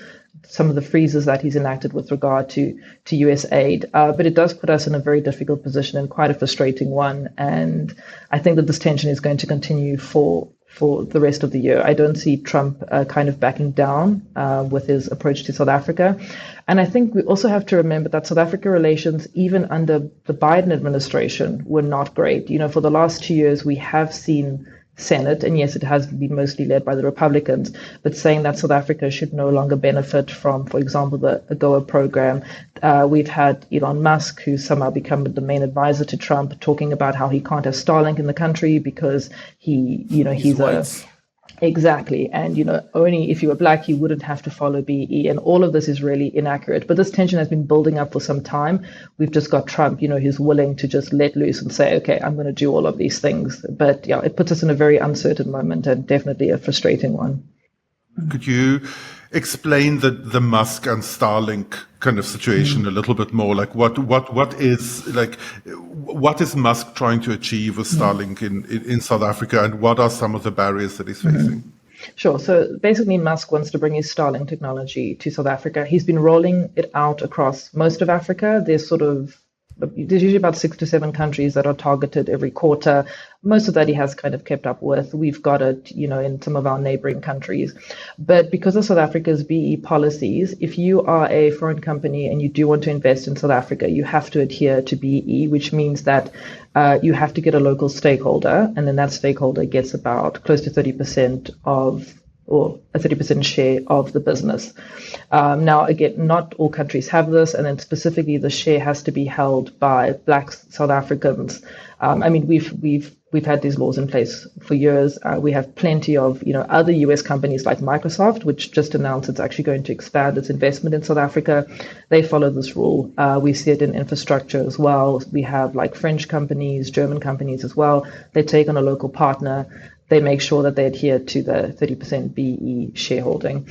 some of the freezes that he's enacted with regard to US aid. But it does put us in a very difficult position and quite a frustrating one. And I think that this tension is going to continue for the rest of the year. I don't see Trump kind of backing down with his approach to South Africa. And I think we also have to remember that South Africa relations, even under the Biden administration, were not great. For the last 2 years, we have seen Senate, and yes, it has been mostly led by the Republicans, but saying that South Africa should no longer benefit from, for example, the AGOA program. We've had Elon Musk, who's somehow become the main advisor to Trump, talking about how he can't have Starlink in the country because he's white. Exactly. And, only if you were Black, you wouldn't have to follow BE. And all of this is really inaccurate. But this tension has been building up for some time. We've just got Trump, who's willing to just let loose and say, okay, I'm going to do all of these things. But yeah, it puts us in a very uncertain moment and definitely a frustrating one. Could you explain the Musk and Starlink kind of situation a little bit more? Like what is Musk trying to achieve with Starlink in South Africa, and what are some of the barriers that he's facing? Sure. So basically, Musk wants to bring his Starlink technology to South Africa. He's been rolling it out across most of Africa. There's usually about 6 to 7 countries that are targeted every quarter. Most of that he has kind of kept up with. We've got it, in some of our neighboring countries. But because of South Africa's BE policies, if you are a foreign company and you do want to invest in South Africa, you have to adhere to BE, which means that you have to get a local stakeholder, and then that stakeholder gets about close to 30% or a 30% share of the business. Now, again, not all countries have this, and then specifically the share has to be held by Black South Africans. We've had these laws in place for years. We have plenty of other US companies like Microsoft, which just announced it's actually going to expand its investment in South Africa. They follow this rule. We see it in infrastructure as well. We have like French companies, German companies as well. They take on a local partner. They make sure that they adhere to the 30% BE shareholding.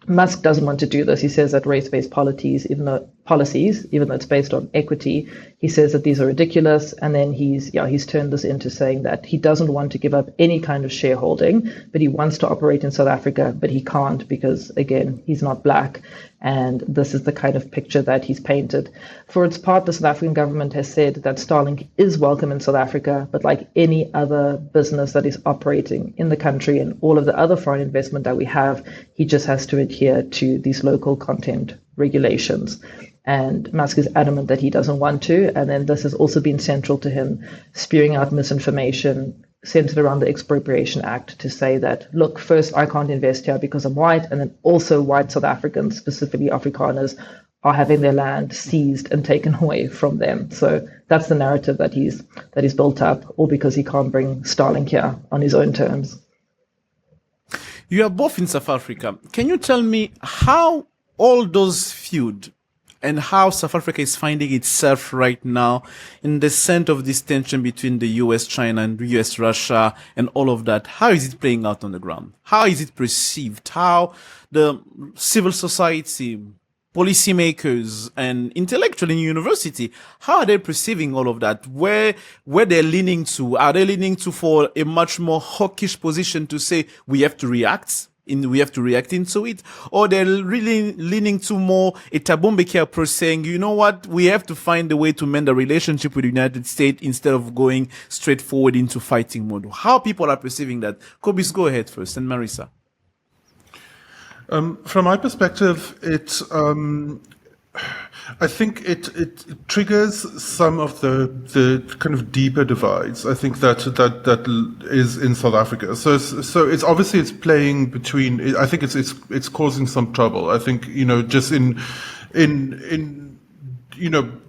Musk doesn't want to do this. He says that race-based policies, even though policies, even though it's based on equity. He says that these are ridiculous, and then he's turned this into saying that he doesn't want to give up any kind of shareholding, but he wants to operate in South Africa, but he can't because, again, he's not black. And this is the kind of picture that he's painted. For its part, the South African government has said that Starlink is welcome in South Africa, but like any other business that is operating in the country and all of the other foreign investment that we have, he just has to adhere to these local content regulations. And Musk is adamant that he doesn't want to. And then this has also been central to him spewing out misinformation centered around the Expropriation Act to say that, look, first, I can't invest here because I'm white. And then also white South Africans, specifically Afrikaners, are having their land seized and taken away from them. So that's the narrative that he's built up, all because he can't bring Starlink here on his own terms. You are both in South Africa. Can you tell me how all those feud and how South Africa is finding itself right now in the center of this tension between the US, China, and the US, Russia, and all of that? How is it playing out on the ground? How is it perceived? How the civil society, policymakers, and intellectual in university, how are they perceiving all of that? Where they're leaning to? Are they leaning to for a much more hawkish position to say we have to react into it, or they're really leaning to more a Tabombeki approach, saying, you know what, we have to find a way to mend the relationship with the United States instead of going straight forward into fighting mode? How people are perceiving that? Cobus, go ahead first, and Marisa. From my perspective, I think it triggers some of the kind of deeper divides. I think that is in South Africa. So it's obviously it's playing between. I think it's causing some trouble. I think just in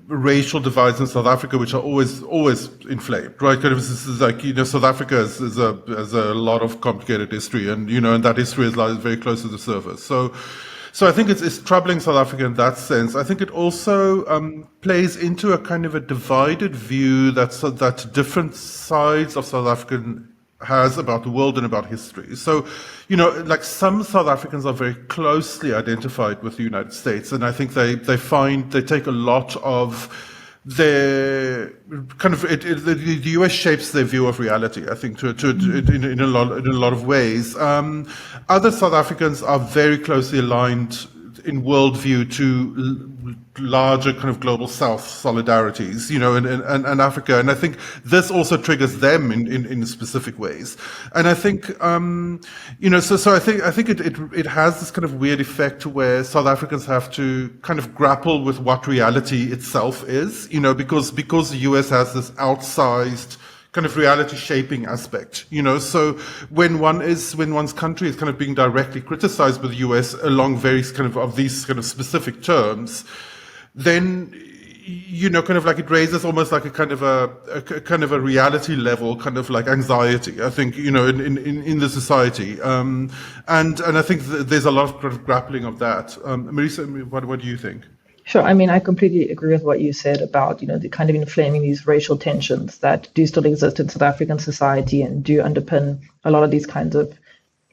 racial divides in South Africa, which are always inflamed, right? Kind of this is like South Africa has a lot of complicated history, and and that history lies very close to the surface. So I think it's troubling South Africa in that sense. I think it also plays into a kind of a divided view that different sides of South Africa has about the world and about history. So, like some South Africans are very closely identified with the United States, and I think they take a lot of their kind of the US shapes their view of reality, I think, in a lot of ways. Other South Africans are very closely aligned in worldview to larger kind of global South solidarities, and Africa. And I think this also triggers them in specific ways. And I think, so I think it has this kind of weird effect where South Africans have to kind of grapple with what reality itself is, because the US has this outsized kind of reality shaping aspect, so when one's country is kind of being directly criticized by the US along various kind of these kind of specific terms, then kind of like it raises almost like a kind of a reality level kind of like anxiety, I think, in the society, and I think there's a lot of kind of grappling of that. Marisa, what do you think? Sure. I mean, I completely agree with what you said about, the kind of inflaming these racial tensions that do still exist in South African society and do underpin a lot of these kinds of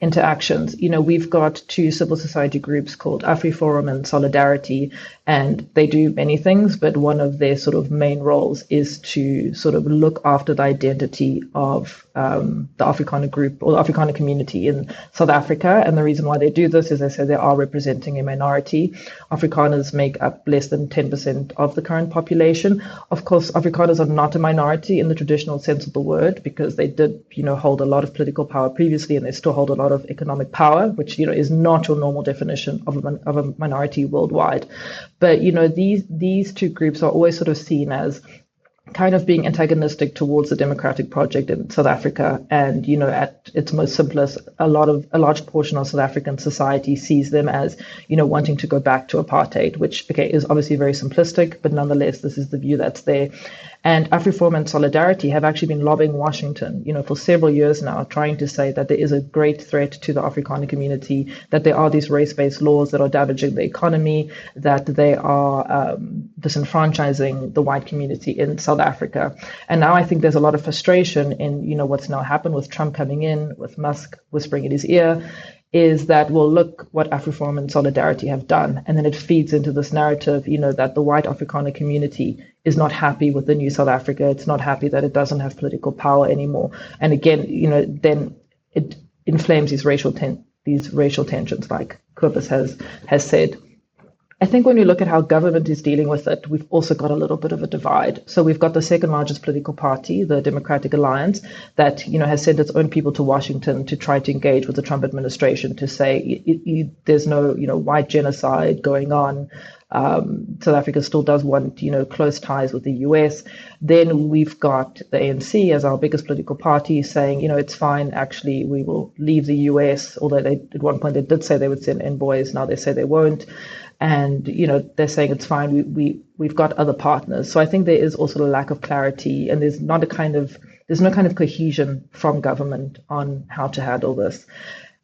interactions. We've got two civil society groups called AfriForum and Solidarity, and they do many things, but one of their sort of main roles is to sort of look after the identity of the Afrikaner group or the Afrikaner community in South Africa. And the reason why they do this is they say they are representing a minority. Afrikaners make up less than 10% of the current population. Of course, Afrikaners are not a minority in the traditional sense of the word, because they did, hold a lot of political power previously, and they still hold a lot of economic power, which, is not your normal definition of a minority worldwide. But, these two groups are always sort of seen as kind of being antagonistic towards the democratic project in South Africa. And, at its most simplest, a large portion of South African society sees them as, wanting to go back to apartheid, which, okay, is obviously very simplistic, but nonetheless, this is the view that's there. And AfriForum and Solidarity have actually been lobbying Washington, for several years now, trying to say that there is a great threat to the Afrikaner community, that there are these race-based laws that are damaging the economy, that they are disenfranchising the white community in South Africa. And now I think there's a lot of frustration in, what's now happened with Trump coming in, with Musk whispering in his ear. is that, well, look what AfriForum and Solidarity have done. And then it feeds into this narrative, that the white Afrikaner community is not happy with the new South Africa. It's not happy that it doesn't have political power anymore. And again, then it inflames these racial tensions, like Cobus has said. I think when we look at how government is dealing with it, we've also got a little bit of a divide. So we've got the second largest political party, the Democratic Alliance, that has sent its own people to Washington to try to engage with the Trump administration to say there's no white genocide going on. South Africa still does want close ties with the US. Then we've got the ANC as our biggest political party saying it's fine, actually we will leave the US, although they at one point they did say they would send envoys, now they say they won't. And they're saying it's fine. We've got other partners. So I think there is also a lack of clarity, and there's no kind of cohesion from government on how to handle this.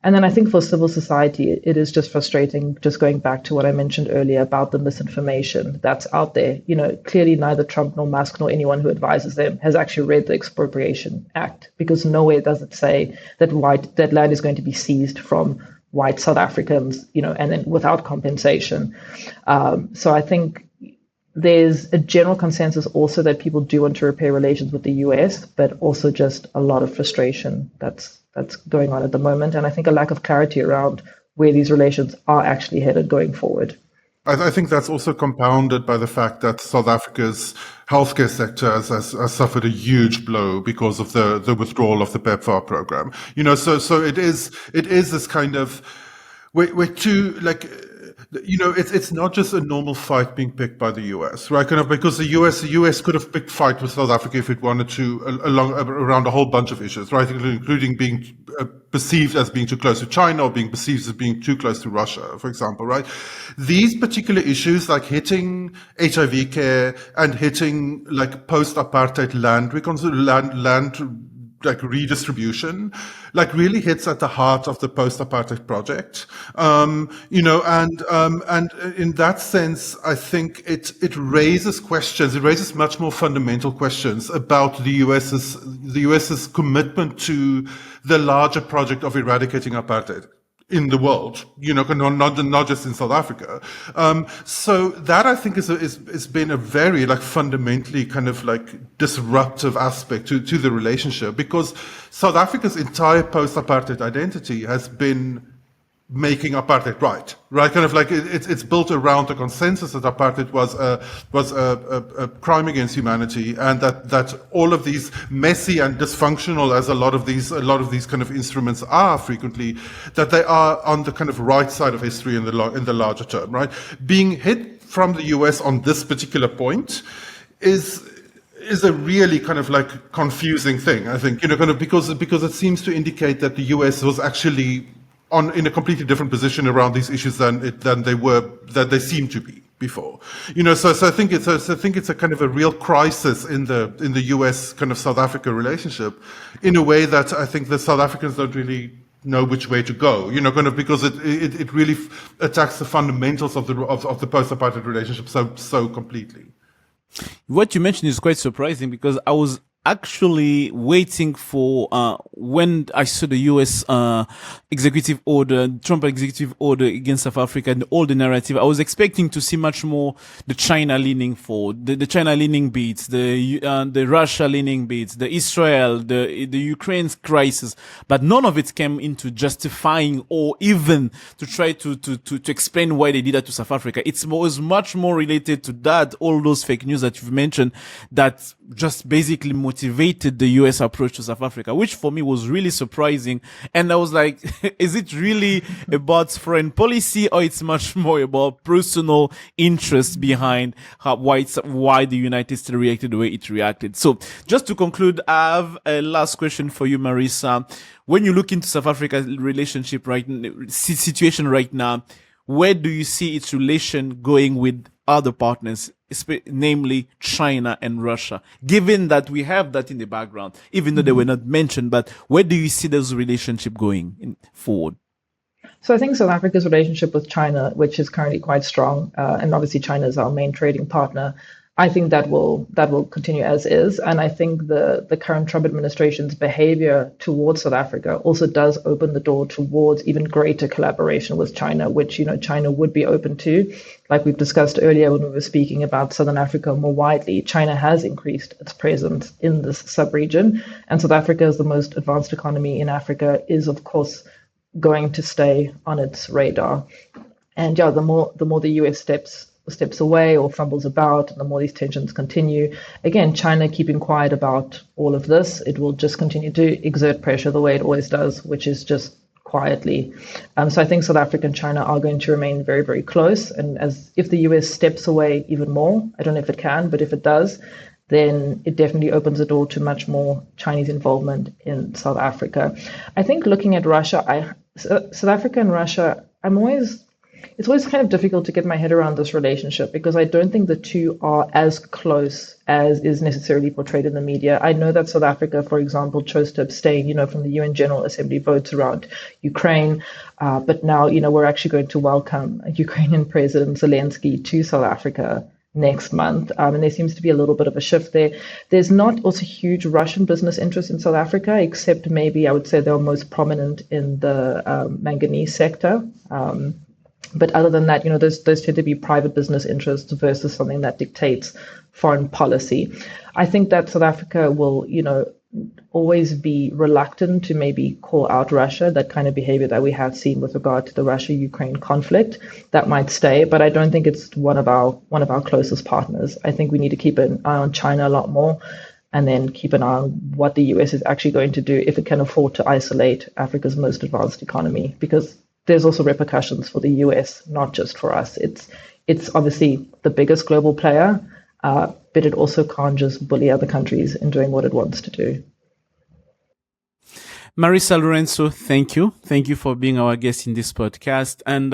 And then I think for civil society, it is just frustrating. Just going back to what I mentioned earlier about the misinformation that's out there. Clearly neither Trump nor Musk nor anyone who advises them has actually read the Expropriation Act, because nowhere does it say that land is going to be seized from white South Africans, and then without compensation. So I think there's a general consensus also that people do want to repair relations with the US, but also just a lot of frustration that's going on at the moment. And I think a lack of clarity around where these relations are actually headed going forward. I think that's also compounded by the fact that South Africa's healthcare sector has suffered a huge blow because of the withdrawal of the PEPFAR program. So it is this kind of we're too it's not just a normal fight being picked by the US, right? Because the US could have picked fight with South Africa if it wanted to around a whole bunch of issues, right? Including being perceived as being too close to China or being perceived as being too close to Russia, for example, right? These particular issues, like hitting HIV care and hitting post-apartheid land redistribution, really hits at the heart of the post-apartheid project. And in that sense, I think it raises questions. It raises much more fundamental questions about the US's commitment to the larger project of eradicating apartheid in the world, not just in South Africa. So that I think is been a very fundamentally kind of disruptive aspect to the relationship, because South Africa's entire post-apartheid identity has been making apartheid right? It's built around the consensus that apartheid was a crime against humanity, and that all of these messy and dysfunctional as a lot of these kind of instruments are frequently, that they are on the kind of right side of history in the larger term, right? Being hit from the US on this particular point is a really kind of confusing thing, I think, because it seems to indicate that the US was actually in a completely different position around these issues than they seem to be before. So I think it's a kind of a real crisis in the US kind of South Africa relationship, in a way that I think the South Africans don't really know which way to go, because it really attacks the fundamentals of the post-apartheid relationship so completely. What you mentioned is quite surprising, because I was actually waiting for when I saw the US executive order, Trump executive order against South Africa, and all the narrative. I was expecting to see much more the China leaning forward, the China leaning beats, the Russia leaning beats, the Israel, the Ukraine crisis, but none of it came into justifying or even to try to explain why they did that to South Africa. It was much more related to that, all those fake news that you've mentioned, that just basically motivated the US approach to South Africa, which for me was really surprising. And I was like, is it really about foreign policy, or it's much more about personal interest behind why the United States reacted the way it reacted? So just to conclude, I have a last question for you, Marisa. When you look into South Africa's relationship situation right now, where do you see its relation going with other partners, namely China and Russia, given that we have that in the background, even though they were not mentioned? But where do you see those relationship going forward? So I think South Africa's relationship with China, which is currently quite strong, and obviously China is our main trading partner, I think that will continue as is, and I think the current Trump administration's behavior towards South Africa also does open the door towards even greater collaboration with China, which China would be open to. Like we've discussed earlier when we were speaking about Southern Africa more widely, China has increased its presence in this sub-region, and South Africa, as the most advanced economy in Africa, is of course going to stay on its radar. And the more the US steps away or fumbles about, and the more these tensions continue. Again, China keeping quiet about all of this, it will just continue to exert pressure the way it always does, which is just quietly. So I think South Africa and China are going to remain very, very close. And if the US steps away even more, I don't know if it can, but if it does, then it definitely opens the door to much more Chinese involvement in South Africa. I think looking at Russia, South Africa and Russia, it's always kind of difficult to get my head around this relationship because I don't think the two are as close as is necessarily portrayed in the media. I know that South Africa, for example, chose to abstain, from the UN General Assembly votes around Ukraine, but now, we're actually going to welcome Ukrainian President Zelensky to South Africa next month, and there seems to be a little bit of a shift there. There's not also huge Russian business interest in South Africa, except maybe I would say they're most prominent in the manganese sector. But other than that, those tend to be private business interests versus something that dictates foreign policy. I think that South Africa will, always be reluctant to maybe call out Russia, that kind of behavior that we have seen with regard to the Russia-Ukraine conflict. That might stay, but I don't think it's one of our closest partners. I think we need to keep an eye on China a lot more, and then keep an eye on what the US is actually going to do if it can afford to isolate Africa's most advanced economy, because there's also repercussions for the US, not just for us. It's obviously the biggest global player, but it also can't just bully other countries in doing what it wants to do. Marisa Lourenço, thank you. Thank you for being our guest in this podcast. And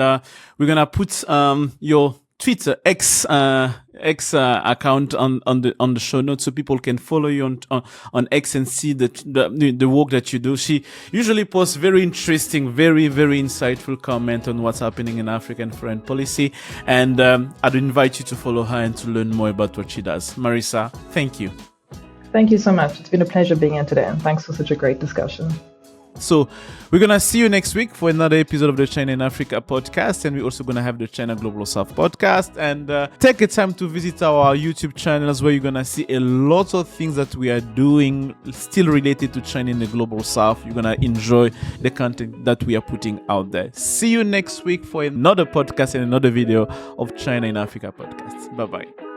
we're going to put your Twitter X account on the show notes so people can follow you on X and see the work that you do. She usually posts very interesting, very, very insightful comment on what's happening in African foreign policy. And I'd invite you to follow her and to learn more about what she does. Marisa, thank you. Thank you so much. It's been a pleasure being here today, and thanks for such a great discussion. So we're going to see you next week for another episode of the China in Africa podcast. And we're also going to have the China Global South podcast. And take a time to visit our YouTube channels where you're going to see a lot of things that we are doing still related to China in the Global South. You're going to enjoy the content that we are putting out there. See you next week for another podcast and another video of China in Africa podcast. Bye-bye.